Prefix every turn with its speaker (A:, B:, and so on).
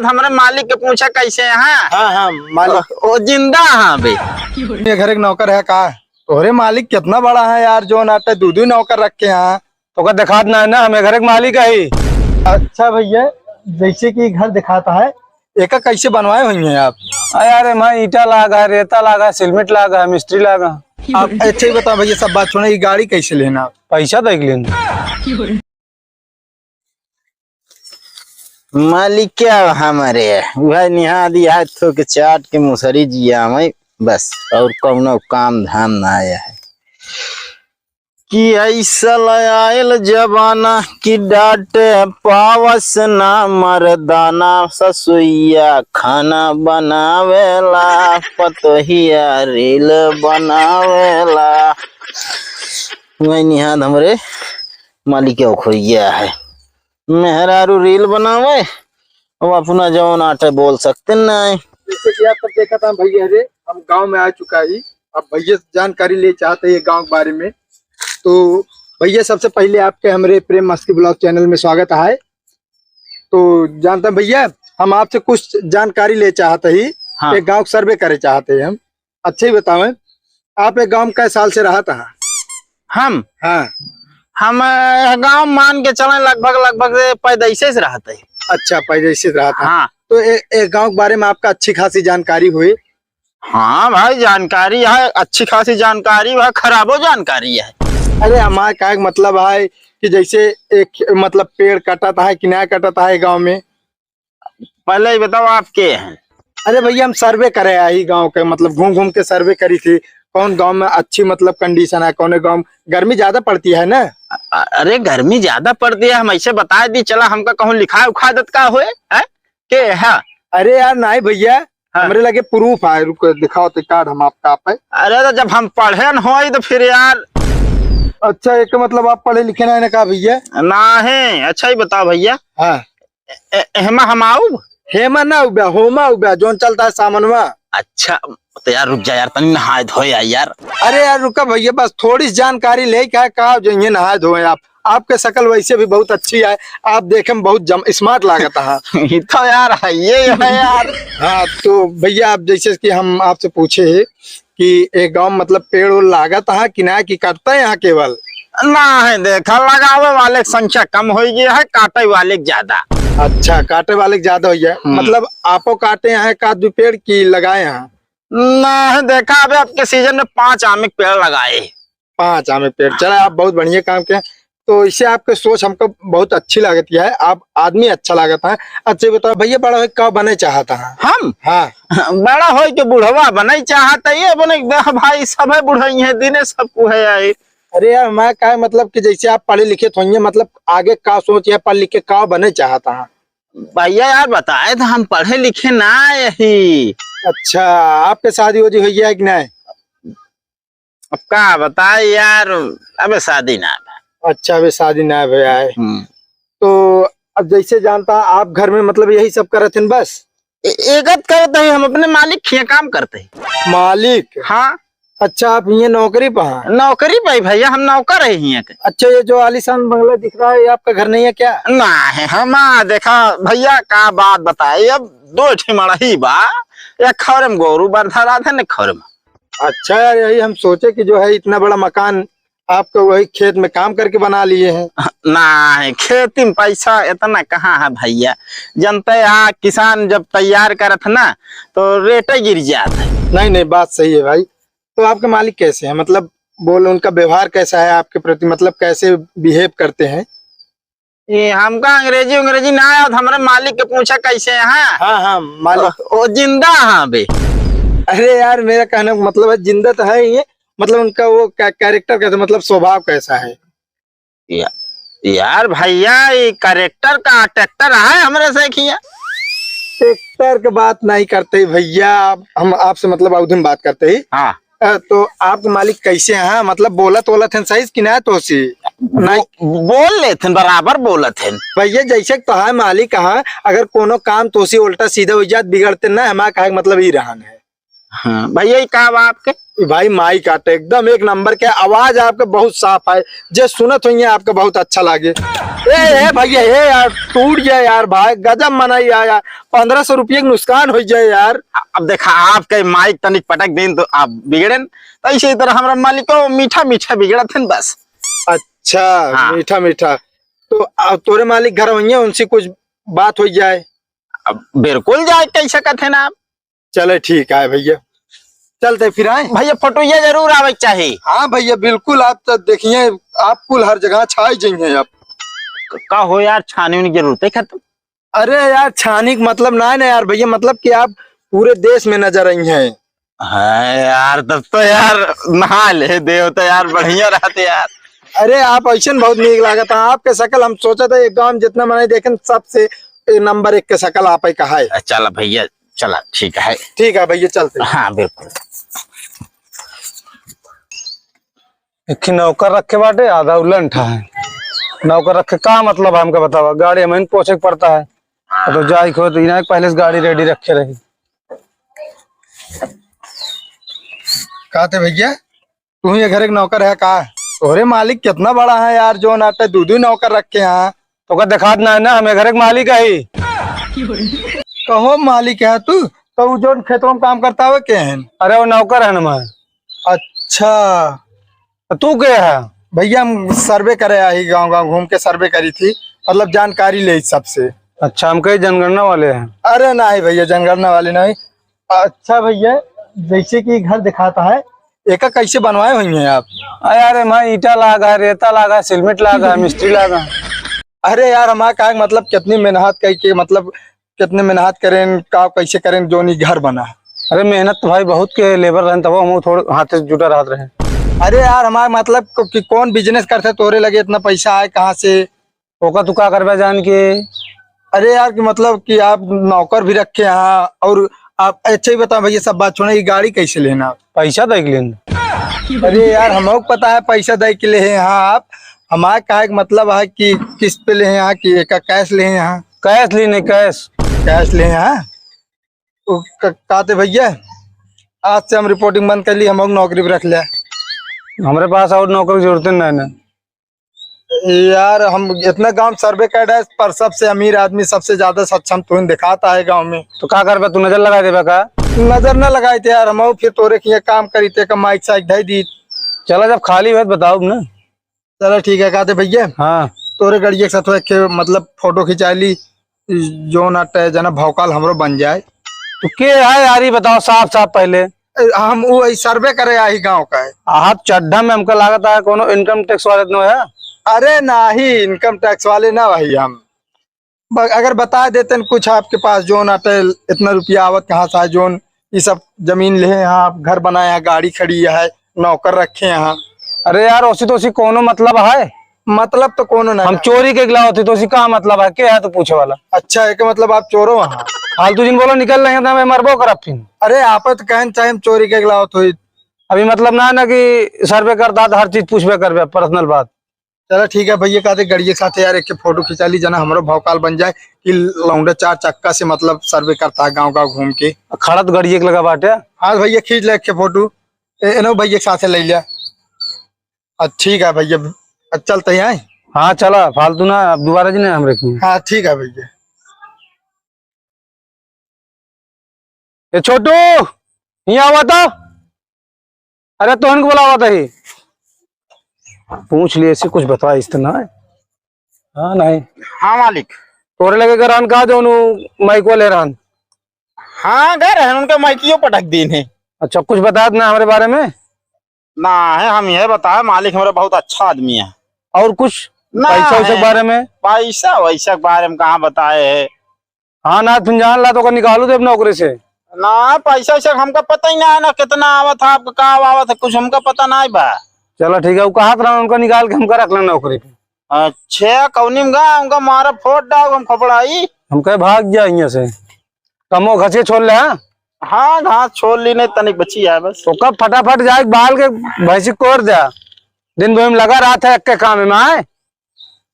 A: हमारे मालिक के पूछा कैसे हैं।
B: हाँ हाँ मालिक
A: वो जिंदा हाँ बे।
B: ये घर एक नौकर है का? तोहरे मालिक कितना बड़ा है यार, जो नाटे दो नौकर रखे हैं।
C: तो का दिखात ना है ना, हमें घर के मालिक है ही।
B: अच्छा भैया, जैसे कि घर दिखाता है, एक कैसे बनवाए हुई हैं आप?
C: यार मैं ईटा लागा, रेता लागा, सीमेंट लागा, मिस्त्री लागा।
B: आप अच्छा ही बताओ भैया, सब बात छोड़े, ये गाड़ी कैसे लेना आप?
C: पैसा देख लेना।
A: मालिक क्या हमारे वह निहा दिया तो के चाट के मुसरी जिया में बस, और कौनो काम धाम ना आया है कि ऐसा आयल जबाना की डांटे पावस ना मर्दाना, ससुइया खाना बनावेला पतोहिया रील बनावेला। वही निहाद हमरे मालिक खोइया है, मेहरारू रील बनावे और अपना जौन आटे बोल सकते नहीं।
B: जैसे कि आप सब देखा था भैया रे, हम गांव में आ चुका ही। अब भैया जानकारी ले चाहते हैं गांव के बारे में, तो भैया सबसे पहले आपके हमारे प्रेम मस्ती ब्लॉग चैनल में स्वागत है। तो जानते हैं भैया, हम आपसे कुछ जानकारी ले चाहते ही।
A: हाँ।
B: एक गांव सर्वे करे चाहते हैं हम। अच्छे ही बतावें, आप एक गांव में कै साल से रहा था?
A: हम
B: हाँ।
A: गांव मान के चले लगभग पैदाइशे से रहते हैं।
B: अच्छा, पहले से रहा था।
A: हाँ।
B: तो एक गांव के बारे में आपका अच्छी खासी जानकारी हुई?
A: हाँ भाई, जानकारी है, अच्छी खासी जानकारी है, खराबो जानकारी है।
B: अरे हमारे का मतलब है कि जैसे एक मतलब पेड़ कटता है कि नहीं कटता है गांव में?
A: पहले ही बताओ आप के हैं?
B: अरे भैया, हम सर्वे करे आई गांव के, मतलब घूम घूम के सर्वे करी थी। कौन गांव में अच्छी मतलब कंडीशन है, कौन गांव गर्मी ज्यादा पड़ती है ना?
A: अरे गर्मी ज्यादा पड़ती है, हम ऐसे बता दी चला, हमका कहूँ लिखा उखा दत का हुए है के है?
B: अरे यार नहीं भैया,
A: हाँ।
B: हमरे लगे प्रूफ है, रुको दिखाओ तो कार्ड हम आपका आप है।
A: अरे तो जब हम पढ़े न हो तो फिर यार।
B: अच्छा, एक मतलब आप पढ़े लिखे नहीं ना का भैया?
A: ना है। अच्छा ही बताओ भैया।
B: हाँ।
A: हेमा हम आऊ?
B: हेमा ना उब्या, होमा उब्या, जोन चलता है सामनवा।
A: अच्छा तो यार रुक जा यार, तनी नहाए धोए यार।
B: अरे यार रुका भैया, बस थोड़ी सी जानकारी ले क्या कहा जो ये नहाए धोए आप। आपके शकल वैसे भी बहुत अच्छी है, आप देखे में बहुत स्मार्ट लागत है।
A: तो यार है ये है यार।
B: हाँ तो भैया, आप जैसे कि हम आपसे पूछे कि एक गांव मतलब पेड़ उड़ लागत है कि ना, कि कटता है यहाँ केवल?
A: ना है, देखा लगावे वाले की संख्या कम हो गई है, काटे वाले ज्यादा।
B: अच्छा, काटे वाले ज्यादा हो गया, मतलब आपो काटे हैं का दो पेड़ की लगाए हैं?
A: ना है, देखा अबे आपके सीजन में 5 आम के पेड़ लगाए।
B: 5 आम के पेड़, चला आप बहुत बढ़िया काम किया। तो इससे आपके सोच हमको बहुत अच्छी लागती है, आप आदमी अच्छा लागत है। अच्छा बताओ भैया, बड़ा होके कब बने चाहता है?
A: हम
B: हाँ।
A: बड़ा हो के बुढ़वा बने चाहता है, बने भाई सब है बुढ़ई है दिने सबको है यार।
B: अरे यार मैं क्या मतलब कि जैसे आप पढ़े लिखे तो मतलब आगे का सोच है, पढ़ लिख के का बने चाहता है?
A: भैया यार बताए तो हम पढ़े लिखे ना यही।
B: अच्छा, आपके शादी वादी हुई है कि नहीं?
A: अब क्या बताए यार, अबे शादी ना।
B: अच्छा, अभी शादी ना भैया है। तो अब जैसे जानता आप घर में मतलब यही सब करते हैं बस?
A: एकत करते हैं, हम अपने मालिक खिया काम करते हैं।
B: मालिक?
A: हाँ।
B: अच्छा, आप ये नौकरी पर हैं?
A: नौकरी पे भैया, हम नौकर है ही।
B: अच्छा, ये जो आलीशान बंगला दिख रहा है, ये आपका घर नहीं है क्या?
A: ना है हम देखा भैया, का बात बताए, अब 2 ठिमड़ा ही बा, या खौरम गोरू बरधा रहा था न खौरम।
B: अच्छा यार, यही हम सोचे कि जो है इतना बड़ा मकान आपको वही खेत में काम करके बना लिए हैं।
A: ना है, खेती में पैसा इतना कहाँ है भैया, जनते यहाँ किसान जब तैयार करत ना तो रेट गिर जाता है।
B: नहीं नहीं, बात सही है भाई। तो आपके मालिक कैसे हैं, मतलब बोल उनका व्यवहार कैसा है आपके प्रति, मतलब कैसे बिहेव करते हैं?
A: ये हमका अंग्रेजी ना आया, हमारे मालिक के पूछा कैसे हैं।
B: हाँ हाँ मालिक।
A: वो जिंदा हाँ बे।
B: अरे यार, मेरा कहने का मतलब है जिंदा तो है ये, मतलब उनका वो कैरेक्टर कैसा, मतलब स्वभाव कैसा है?
A: यार भैया, ये कैरेक्टर का ट्रैक्टर है हमारे से किया।
B: ट्रैक्टर की बात नहीं करते भैया, हम आपसे मतलब उधम बात करते ही।
A: हाँ।
B: तो आपके मालिक कैसे हैं, मतलब बोलत हैं सही कि ना? तो सी नहीं
A: बोल लेते बराबर बोलत है
B: भैया, जैसे तो है मालिक कहा, अगर कोनो काम तो सी उल्टा सीधा हो जात बिगड़ते ना, हमारा कहा मतलब ही रहन है।
A: हाँ भैया, का बा आपके?
B: भाई माई काटे एकदम एक नंबर के, आवाज आपके बहुत साफ है, जे सुनत हुई आपके बहुत अच्छा लागे। ए भैया ए यार टूट जाए यार भाई, गजब मनाई यार, 1500 रुपये का नुकसान हो जाए यार।
A: अब देखा आपके माइक तनिक पटक दें तो आप बिगड़न, तो इसी तरह हमारा मालिक को मीठा मीठा बिगड़ा थे बस।
B: अच्छा
A: हाँ।
B: मीठा मीठा, तो अब तोरे मालिक घर वही है, उनसे कुछ बात हो जाए।
A: अब बिल्कुल जाए कैसे कहते ना आप।
B: चले ठीक है भैया, चलते फिर आए।
A: भैया फोटो ये जरूर आवे चाहिए।
B: हाँ भैया बिल्कुल, आप तो देखिए आप कुल हर जगह छाई जाइए आप।
A: का हो यार, छाने की जरूरत है खत्म।
B: अरे यार छानी का मतलब ना है ना यार भैया, मतलब कि आप पूरे देश में नजर आई हैं।
A: है यार, तब तो यार नहा ले दे तो यार बढ़िया रहते यार।
B: अरे आप ऐसे बहुत नीक लागत है आपके शकल, हम सोचा था एक गांव जितना मैंने देखे सबसे नंबर 1 के शकल आप ही कहा है।
A: चला भैया, चला ठीक है।
B: ठीक है भैया चलते।
A: हाँ बिल्कुल।
C: एक नौकर रखे बाटे, आधा उल्लंठ है। नौकर रखे का मतलब है हमका बतावा, गाड़ी हमें पहुंचे पड़ता है तो जाई खो तो इना पहले से गाड़ी रेडी रखे रही।
B: कहा थे भैया तू ये घर एक नौकर है का? तोरे मालिक कितना बड़ा है यार, जो नाटे दूध नौकर रखे हैं।
C: तो का दिखात ना है ना, हमें घर के मालिक है ही।
B: कहो मालिक है तू, तो जो खेतों में काम करता हुआ क्या है?
C: अरे वो नौकर है ना मैं।
B: अच्छा
C: तो तू क्या है?
B: भैया हम सर्वे करे आई, गांव गांव घूम के सर्वे करी थी, मतलब जानकारी ले सबसे।
C: अच्छा, हम कई जनगणना वाले हैं।
B: अरे नहीं भैया जनगणना वाले नहीं। अच्छा भैया जैसे कि घर दिखाता है, एक कैसे बनवाए हुई हैं आप?
C: अरे मैं ईटा लागा, रेता लागा, सीमेंट लागा, मिस्त्री लागा।
B: अरे यार हमारा का मतलब कितनी मेहनत करके, मतलब कितने मेहनत करें का कैसे करें जो नहीं घर बना।
C: अरे मेहनत तो भाई बहुत के लेबर रहे, तब हम थोड़े हाथ से जुटा रहते रहे।
B: अरे यार हमारा मतलब कि कौन बिजनेस करते तोरे लगे इतना पैसा आए कहाँ से?
C: ओका तू का करबे जान के?
B: अरे यार कि मतलब कि आप नौकर भी रखे यहाँ, और आप अच्छा ही बताओ भैया सब बात छोड़े, ये गाड़ी कैसे लेना?
C: पैसा देख लेन।
B: अरे यार हमको पता है पैसा दे के ले हैं यहाँ आप, हमारा का मतलब है कि किस्त पे ले हैं यहाँ कि एक कैश ले हैं यहाँ?
C: कैश ली नहीं, कैश
B: कैश ले हैं यहाँ। तो कहते भैया आज से हम रिपोर्टिंग बंद कर ली, हम नौकरी भी रख लिया।
C: हमारे पास और नौकर की जरूरत नहीं ना।
B: यार हम इतना गांव सर्वे कर रहे हैं, पर सबसे अमीर आदमी सबसे ज्यादा सक्षम तुम दिखाता है गांव में।
C: तो का करबे, तू नजर लगा देबे का?
B: नजर न लगाए थे यार, हम फिर तोरे की काम करी थे माइक साइक ढाई दी।
C: चला जब खाली है बताओ ना।
B: चलो ठीक है, कहते भैया
C: हाँ
B: तोरे गाड़ी के साथ मतलब फोटो खिंचा ली, जो नाटे जना भौकाल हमरो बन जाए।
C: तो के है यार, ये बताओ साफ साफ पहले।
B: हम वो सर्वे करे आई गांव का है।
C: हाथ चड्ढा में हमका लागत है कोनो इनकम टैक्स वाले तो है।
B: अरे नहीं इनकम टैक्स वाले ना भाई, हम अगर बता देते न कुछ आपके पास जो नाटे इतना रुपया आवत कहाँ से है, जोन ये सब जमीन ले यहाँ, घर बनाया है, गाड़ी खड़ी है, नौकर रखे यहाँ।
C: अरे यार ओसी तो ओसी कोनो मतलब है?
B: मतलब तो कोनो ना।
C: हम चोरी के गिला होती तो उसी का मतलब है, क्या है तो पूछे वाला।
B: अच्छा है कि मतलब आप चोरो वहाँ?
C: फालतू जिन बोलो निकल रहे हैं तो हमें मरबो कर फिर।
B: अरे आप तो कहन चाहे हम चोरी के गिलावत हुई।
C: अभी मतलब ना है ना कि सर्वे करता तो हर चीज पूछबे करबे, पर्सनल बात।
B: चलो ठीक है भैया, कहते गाड़ी के साथ यार एक फोटो खिंचा ली, जना हमारो भौकाल बन जाए कि लौंडा 4 चक्का से मतलब सर्वे करता है गांव गांव घूम के।
C: खड़ा तो गाड़ी एक लगा बाटे।
B: हाँ भैया खींच ले के फोटो, एनो भैया के साथ ले लिया। ठीक है भैया चलते हैं।
C: हाँ चला, फालतू ना अब दोबारा जी नहीं हम रखेंगे।
B: हाँ ठीक है भैया।
C: ये छोटू यहाँ हुआ था। अरे तो उनको बुला हुआ था ही, पूछ लिए ऐसे कुछ बता इस तरह है। हाँ नहीं
A: हाँ मालिक।
C: तोरे लगे गरान कहा जो माइक वाले रहन।
A: हाँ घर है, उनका माइकियो पटक दीन है।
C: अच्छा कुछ बता देना हमारे बारे में।
A: ना है, हम यह बताए मालिक हमारा बहुत अच्छा आदमी है।
C: और कुछ
A: ना
C: पैसा
A: है।
C: वैसा के बारे में?
A: पैसा वैसा के बारे में कहाँ बताए है।
C: हाँ ना तुम जान ला तो निकालो दे अपने नौकरी से।
A: ना पैसा वैसा हमका पता ही ना है, ना कितना आवत है आपका, कहाँ आवत है कुछ हमका पता ना है बा।
C: चलो ठीक है, वो कहा था उनका निकाल के हमका रख लेना नौकरी पे।
A: अच्छा कौनी में गा हमका मारा फोट डाल हम खपड़ाई।
C: हम कहे भाग जा यहाँ से, कमो घसे छोड़ ले।
A: हाँ घास छोड़ ली नहीं, तनिक बची है बस।
C: तो कब फटाफट जाए बाल के भैंसी कोर दिया, दिन भर में लगा रहा था एक के काम में आए।